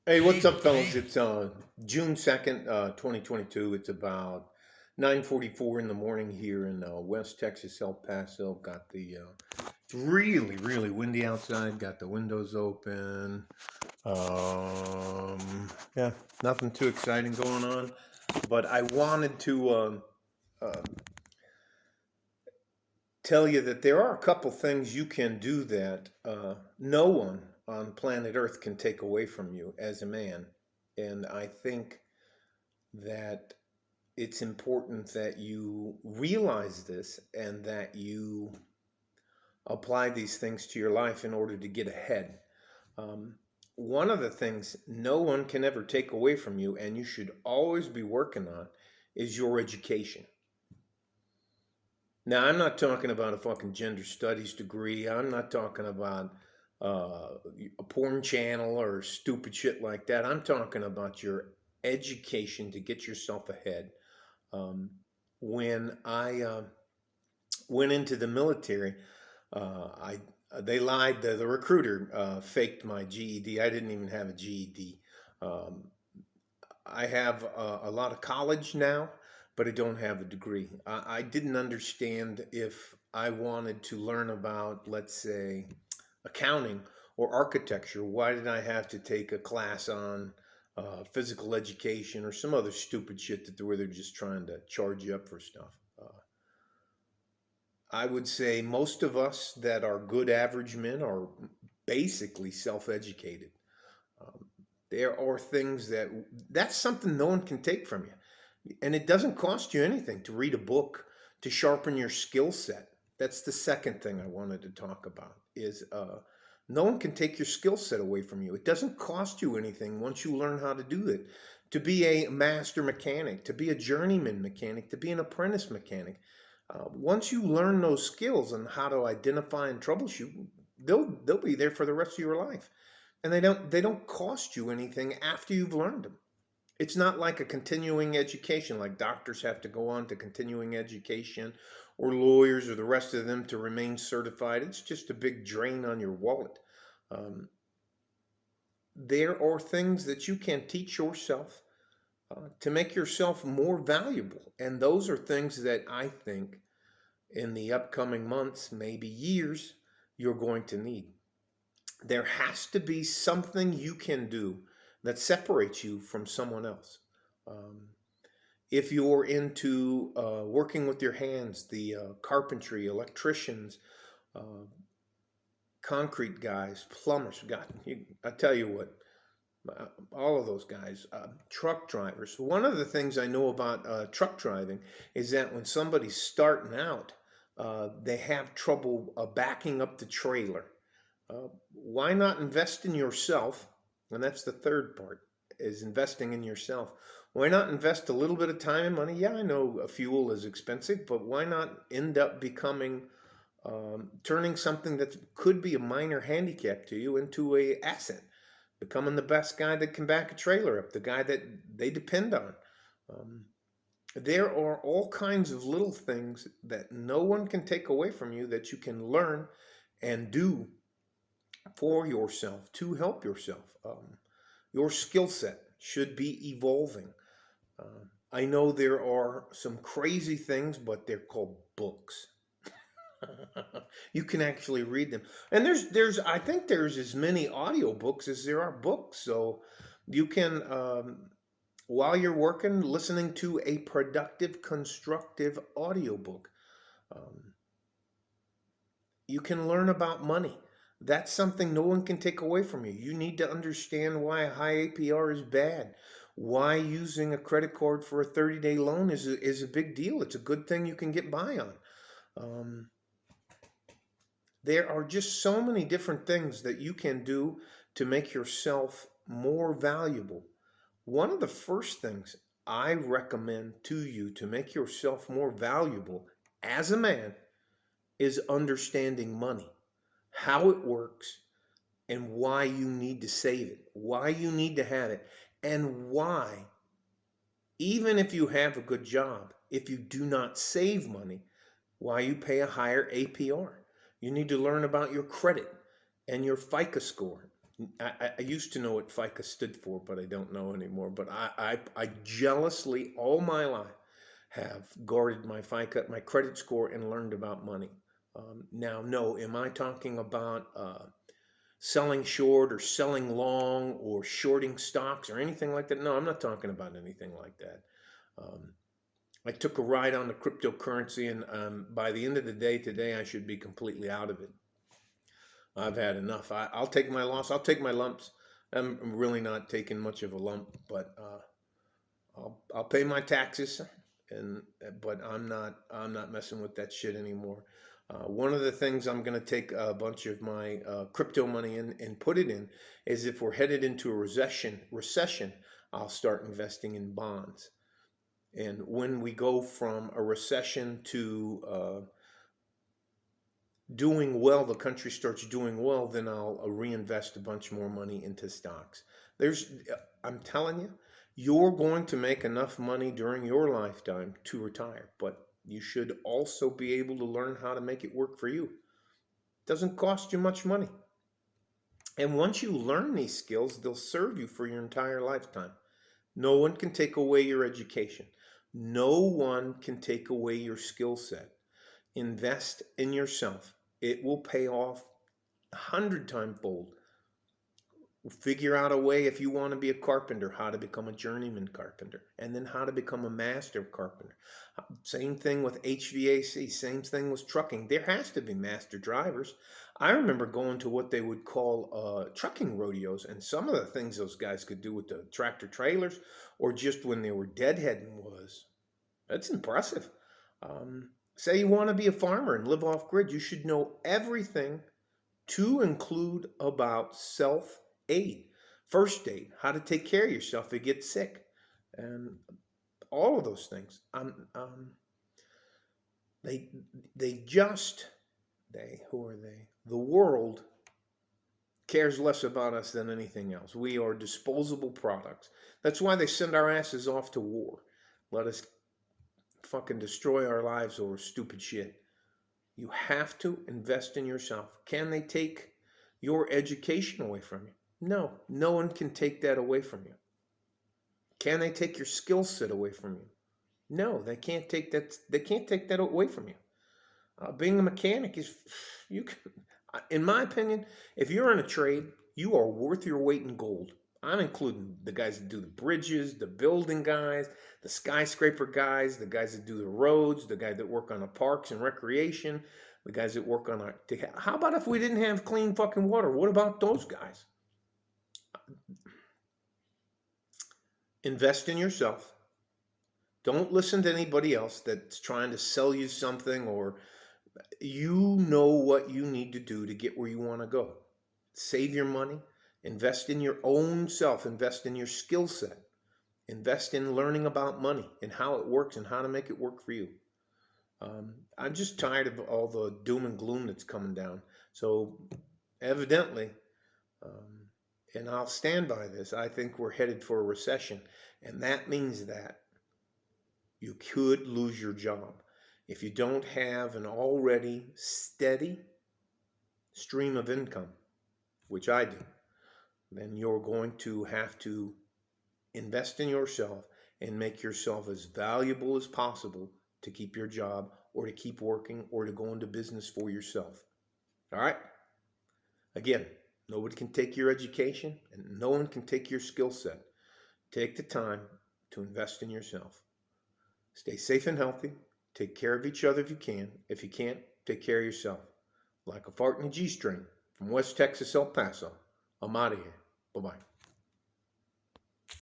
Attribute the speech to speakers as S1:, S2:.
S1: Hey, what's up, fellas? It's June 2nd, 2022. It's about 9:44 in the morning here in West Texas, El Paso. Got the it's really, really windy outside. Got the windows open. Yeah, nothing too exciting going on. But I wanted to uh, tell you that there are a couple things you can do that no one on planet Earth can take away from you as a man. And I think that it's important that you realize this and that you apply these things to your life in order to get ahead. Um, One of the things no one can ever take away from you, and you should always be working on, is your education. Now, I'm not talking about a fucking gender studies degree. I'm not talking about a porn channel or stupid shit like that. I'm talking about your education to get yourself ahead. Um, when I went into the military, I they lied. The recruiter faked my GED. I didn't even have a GED. Um, I have a lot of college now, but I don't have a degree. I didn't understand if I wanted to learn about, let's say, accounting or architecture. Why did I have to take a class on physical education or some other stupid shit where they're just trying to charge you up for stuff? I would say most of us that are good average men are basically self-educated. Um, there are things that's something no one can take from you. And it doesn't cost you anything to read a book to sharpen your skill set. That's the second thing I wanted to talk about is no one can take your skill set away from you. It doesn't cost you anything once you learn how to do it. To be a master mechanic, to be a journeyman mechanic, to be an apprentice mechanic. Once you learn those skills and how to identify and troubleshoot, they'll be there for the rest of your life, and they don't cost you anything after you've learned them. It's not like a continuing education, like doctors have to go on to continuing education, or lawyers or the rest of them to remain certified. It's just a big drain on your wallet. Um, there are things that you can teach yourself to make yourself more valuable, and those are things that I think in the upcoming months, maybe years, you're going to need. There has to be something you can do that separates you from someone else. Um, if you're into working with your hands, the carpentry, electricians, uh, concrete guys, plumbers, God, I tell you what, all of those guys, truck drivers. One of the things I know about truck driving is that when somebody's starting out, they have trouble backing up the trailer. Why not invest in yourself? And that's the third part, is investing in yourself. Why not invest a little bit of time and money? Yeah, I know fuel is expensive, but why not end up becoming turning something that could be a minor handicap to you into a asset, becoming the best guy that can back a trailer up, the guy that they depend on. Um, there are all kinds of little things that no one can take away from you that you can learn and do for yourself to help yourself. Your skill set should be evolving. I know there are some crazy things, but they're called books. You can actually read them, and there's I think there's as many audiobooks as there are books, so you can while you're working listening to a productive constructive audiobook. um, you can learn about money. That's something no one can take away from you. You need to understand why a high APR is bad, why using a credit card for a 30-day loan is a big deal. It's a good thing you can get by on. um, There are just so many different things that you can do to make yourself more valuable. One of the first things I recommend to you to make yourself more valuable as a man is understanding money, how it works, and why you need to save it, why you need to have it, and why, even if you have a good job, if you do not save money, why you pay a higher APR. You need to learn about your credit and your FICO score. I used to know what FICA stood for, but I don't know anymore. But I jealously all my life have guarded my FICA, my credit score, and learned about money. Now, no, am I talking about selling short or selling long or shorting stocks or anything like that? No, I'm not talking about anything like that. Um, I took a ride on the cryptocurrency, and by the end of the day today, I should be completely out of it. I've had enough. I'll take my loss. I'll take my lumps. I'm really not taking much of a lump, but I'll pay my taxes, and but I'm not messing with that shit anymore. One of the things I'm going to take a bunch of my crypto money in and put it in is if we're headed into a recession, I'll start investing in bonds. And when we go from a recession to doing well, the country starts doing well, then I'll reinvest a bunch more money into stocks. There's, I'm telling you, you're going to make enough money during your lifetime to retire, but you should also be able to learn how to make it work for you. It doesn't cost you much money. And once you learn these skills, they'll serve you for your entire lifetime. No one can take away your education. No one can take away your skill set. Invest in yourself. It will pay off 100 times fold. Figure out a way, if you want to be a carpenter, how to become a journeyman carpenter, and then how to become a master carpenter. Same thing with HVAC, same thing with trucking. There has to be master drivers. I remember going to what they would call trucking rodeos, and some of the things those guys could do with the tractor trailers, or just when they were deadheading, that's impressive. Say you want to be a farmer and live off grid, you should know everything to include about self-aid, first aid, how to take care of yourself if you get sick, and all of those things. They they just they who are they? The world cares less about us than anything else. We are disposable products. That's why they send our asses off to war. Let us fucking destroy our lives over stupid shit. You have to invest in yourself. Can they take your education away from you? No, no one can take that away from you. Can they take your skill set away from you? No, they can't take that. They can't take that away from you. Being a mechanic is, you can, in my opinion, if you're in a trade, you are worth your weight in gold. I'm including the guys that do the bridges, the building guys, the skyscraper guys, the guys that do the roads, the guys that work on the parks and recreation, the guys that work on our. How about if we didn't have clean fucking water? What about those guys? Invest in yourself. Don't listen to anybody else that's trying to sell you something, or you know what you need to do to get where you want to go. Save your money, invest in your own self, invest in your skill set, invest in learning about money and how it works and how to make it work for you. I'm just tired of all the doom and gloom that's coming down. So evidently, um, and I'll stand by this, I think we're headed for a recession. And that means that you could lose your job. If you don't have an already steady stream of income, which I do, then you're going to have to invest in yourself and make yourself as valuable as possible to keep your job or to keep working or to go into business for yourself. All right? Again, nobody can take your education and no one can take your skill set. Take the time to invest in yourself. Stay safe and healthy. Take care of each other if you can. If you can't, take care of yourself. Like a fart in a G-string from West Texas, El Paso. I'm out of here. Bye-bye.